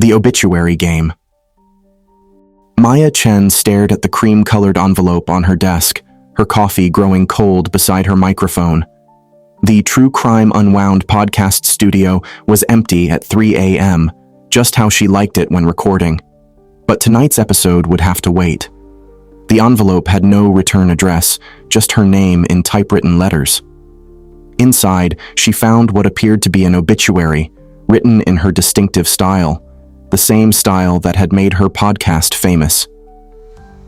The Obituary Game. Maya Chen stared at the cream-colored envelope on her desk, her coffee growing cold beside her microphone. The True Crime Unwound podcast studio was empty at 3 a.m., just how she liked it when recording. But tonight's episode would have to wait. The envelope had no return address, just her name in typewritten letters. Inside, she found what appeared to be an obituary, written in her distinctive style, the same style that had made her podcast famous.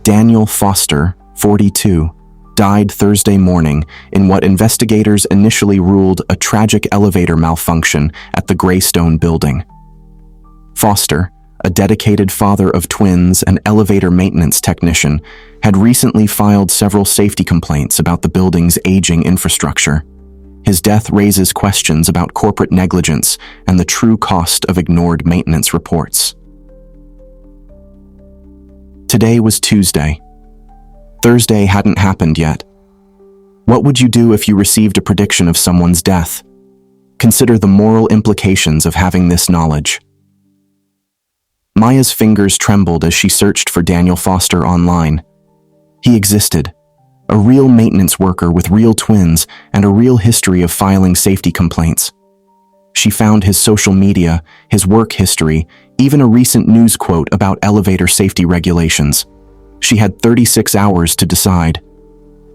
Daniel Foster, 42, died Thursday morning in what investigators initially ruled a tragic elevator malfunction at the Greystone building. Foster, a dedicated father of twins and elevator maintenance technician, had recently filed several safety complaints about the building's aging infrastructure. His death raises questions about corporate negligence and the true cost of ignored maintenance reports. Today was Tuesday. Thursday hadn't happened yet. What would you do if you received a prediction of someone's death? Consider the moral implications of having this knowledge. Maya's fingers trembled as she searched for Daniel Foster online. He existed. A real maintenance worker with real twins and a real history of filing safety complaints. She found his social media, his work history, even a recent news quote about elevator safety regulations. She had 36 hours to decide.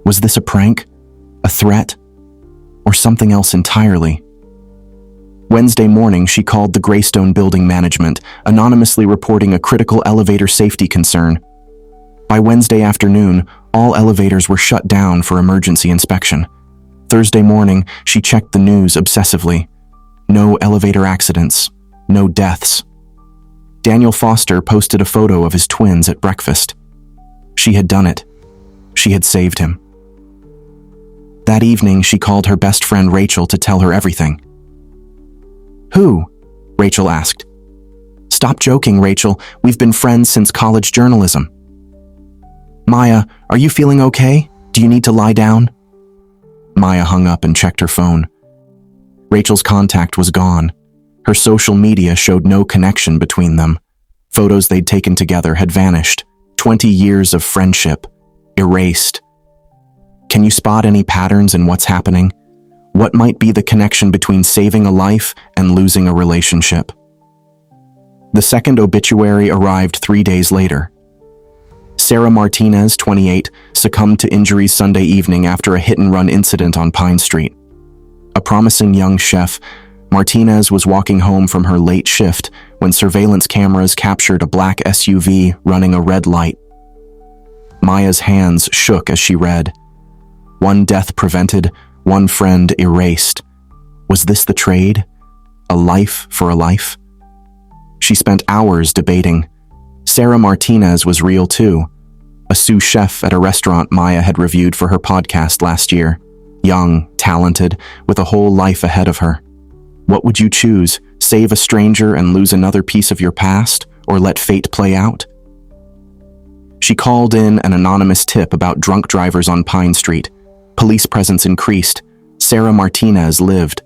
Was this a prank, a threat, or something else entirely? Wednesday morning, she called the Greystone building management, anonymously reporting a critical elevator safety concern. By Wednesday afternoon, all elevators were shut down for emergency inspection. Thursday morning, she checked the news obsessively. No elevator accidents, no deaths. Daniel Foster posted a photo of his twins at breakfast. She had done it. She had saved him. That evening, she called her best friend Rachel to tell her everything. "Who?" Rachel asked. "Stop joking, Rachel. We've been friends since college journalism." "Maya, are you feeling okay? Do you need to lie down?" Maya hung up and checked her phone. Rachel's contact was gone. Her social media showed no connection between them. Photos they'd taken together had vanished. 20 years of friendship, erased. Can you spot any patterns in what's happening? What might be the connection between saving a life and losing a relationship? The second obituary arrived 3 days later. Sarah Martinez, 28, succumbed to injuries Sunday evening after a hit-and-run incident on Pine Street. A promising young chef, Martinez was walking home from her late shift when surveillance cameras captured a black SUV running a red light. Maya's hands shook as she read. One death prevented, one friend erased. Was this the trade? A life for a life? She spent hours debating. Sarah Martinez was real too, a sous chef at a restaurant Maya had reviewed for her podcast last year. Young, talented, with a whole life ahead of her. What would you choose, save a stranger and lose another piece of your past, or let fate play out? She called in an anonymous tip about drunk drivers on Pine Street. Police presence increased. Sarah Martinez lived.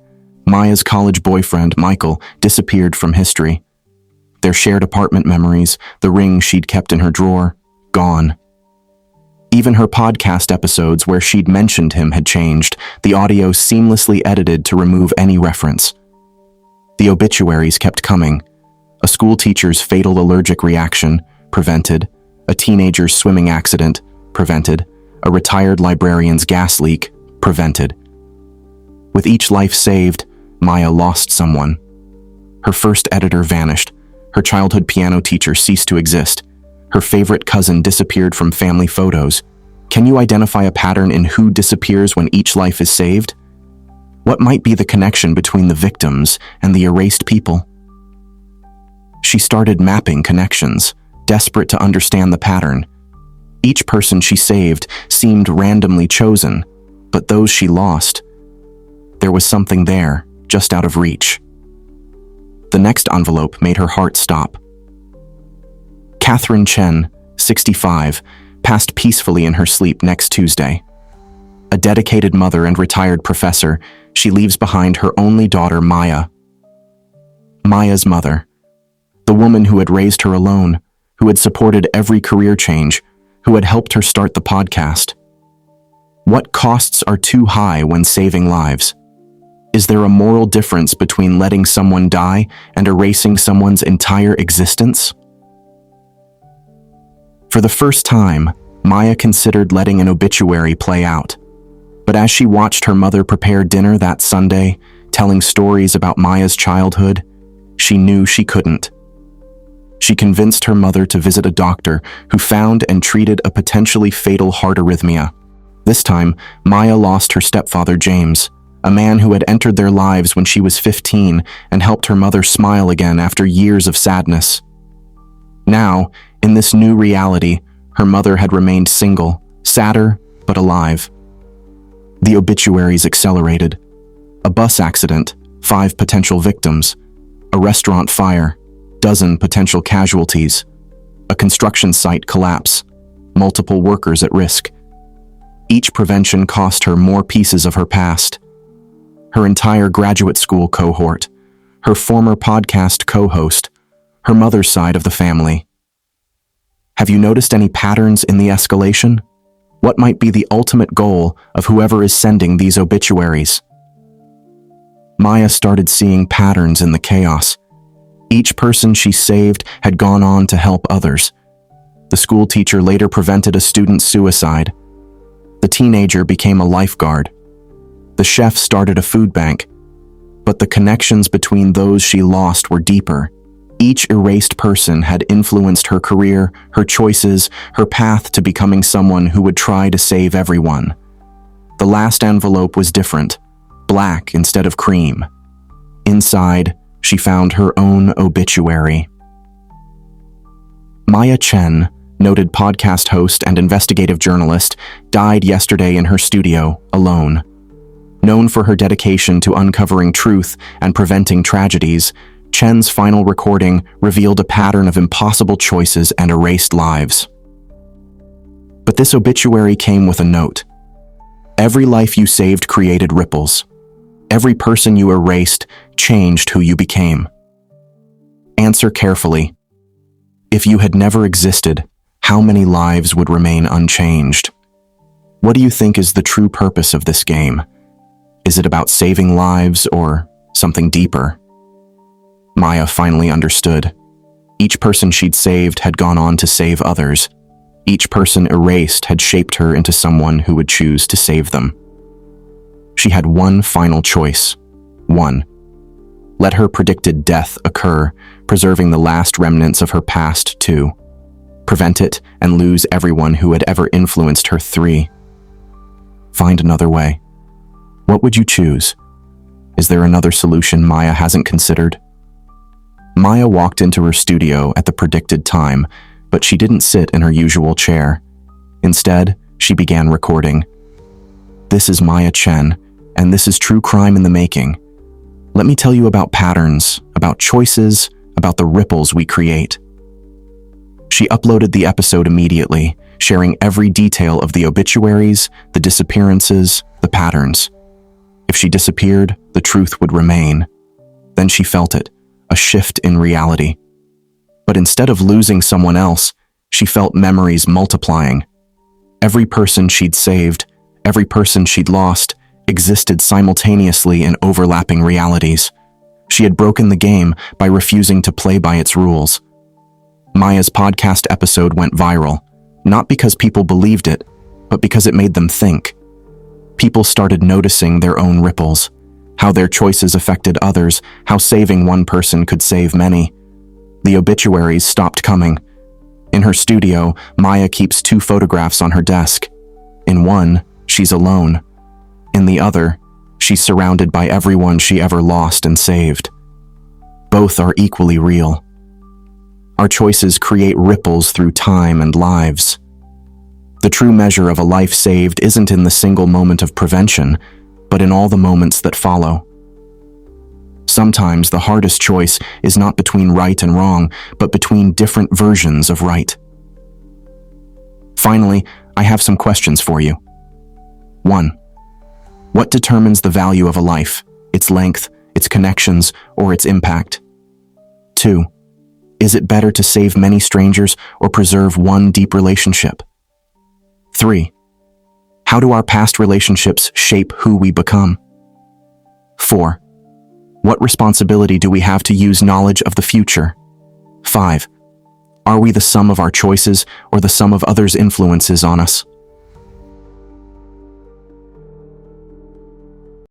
Maya's college boyfriend, Michael, disappeared from history. Their shared apartment memories, the ring she'd kept in her drawer, gone. Even her podcast episodes where she'd mentioned him had changed, the audio seamlessly edited to remove any reference. The obituaries kept coming. A school teacher's fatal allergic reaction, prevented. A teenager's swimming accident, prevented. A retired librarian's gas leak, prevented. With each life saved, Maya lost someone. Her first editor vanished. Her childhood piano teacher ceased to exist. Her favorite cousin disappeared from family photos. Can you identify a pattern in who disappears when each life is saved? What might be the connection between the victims and the erased people? She started mapping connections, desperate to understand the pattern. Each person she saved seemed randomly chosen, but those she lost, there was something there, just out of reach. The next envelope made her heart stop. Catherine Chen, 65, passed peacefully in her sleep next Tuesday. A dedicated mother and retired professor, she leaves behind her only daughter, Maya. Maya's mother. The woman who had raised her alone, who had supported every career change, who had helped her start the podcast. What costs are too high when saving lives? Is there a moral difference between letting someone die and erasing someone's entire existence? For the first time, Maya considered letting an obituary play out. But as she watched her mother prepare dinner that Sunday, telling stories about Maya's childhood, she knew she couldn't. She convinced her mother to visit a doctor who found and treated a potentially fatal heart arrhythmia. This time, Maya lost her stepfather, James, a man who had entered their lives when she was 15 and helped her mother smile again after years of sadness. Now, in this new reality, her mother had remained single, sadder, but alive. The obituaries accelerated. A bus accident, 5 potential victims. A restaurant fire, dozen potential casualties. A construction site collapse, multiple workers at risk. Each prevention cost her more pieces of her past. Her entire graduate school cohort, her former podcast co-host, her mother's side of the family. Have you noticed any patterns in the escalation? What might be the ultimate goal of whoever is sending these obituaries? Maya started seeing patterns in the chaos. Each person she saved had gone on to help others. The school teacher later prevented a student's suicide. The teenager became a lifeguard. The chef started a food bank. But the connections between those she lost were deeper. Each erased person had influenced her career, her choices, her path to becoming someone who would try to save everyone. The last envelope was different, black instead of cream. Inside, she found her own obituary. Maya Chen, noted podcast host and investigative journalist, died yesterday in her studio, alone. Known for her dedication to uncovering truth and preventing tragedies, Chen's final recording revealed a pattern of impossible choices and erased lives. But this obituary came with a note. Every life you saved created ripples. Every person you erased changed who you became. Answer carefully. If you had never existed, how many lives would remain unchanged? What do you think is the true purpose of this game? Is it about saving lives or something deeper? Maya finally understood. Each person she'd saved had gone on to save others. Each person erased had shaped her into someone who would choose to save them. She had one final choice. One. Let her predicted death occur, preserving the last remnants of her past. 2. Prevent it and lose everyone who had ever influenced her. 3. Find another way. What would you choose? Is there another solution Maya hasn't considered? Maya walked into her studio at the predicted time, but she didn't sit in her usual chair. Instead, she began recording. This is Maya Chen, and this is True Crime in the Making. Let me tell you about patterns, about choices, about the ripples we create. She uploaded the episode immediately, sharing every detail of the obituaries, the disappearances, the patterns. If she disappeared, the truth would remain. Then she felt it, a shift in reality. But instead of losing someone else, she felt memories multiplying. Every person she'd saved, every person she'd lost, existed simultaneously in overlapping realities. She had broken the game by refusing to play by its rules. Maya's podcast episode went viral, not because people believed it, but because it made them think. People started noticing their own ripples, how their choices affected others, how saving one person could save many. The obituaries stopped coming. In her studio, Maya keeps 2 photographs on her desk. In one, she's alone. In the other, she's surrounded by everyone she ever lost and saved. Both are equally real. Our choices create ripples through time and lives. The true measure of a life saved isn't in the single moment of prevention, but in all the moments that follow. Sometimes the hardest choice is not between right and wrong, but between different versions of right. Finally, I have some questions for you. 1. What determines the value of a life, its length, its connections, or its impact? 2. Is it better to save many strangers or preserve one deep relationship? 3. How do our past relationships shape who we become? 4. What responsibility do we have to use knowledge of the future? 5. Are we the sum of our choices or the sum of others' influences on us?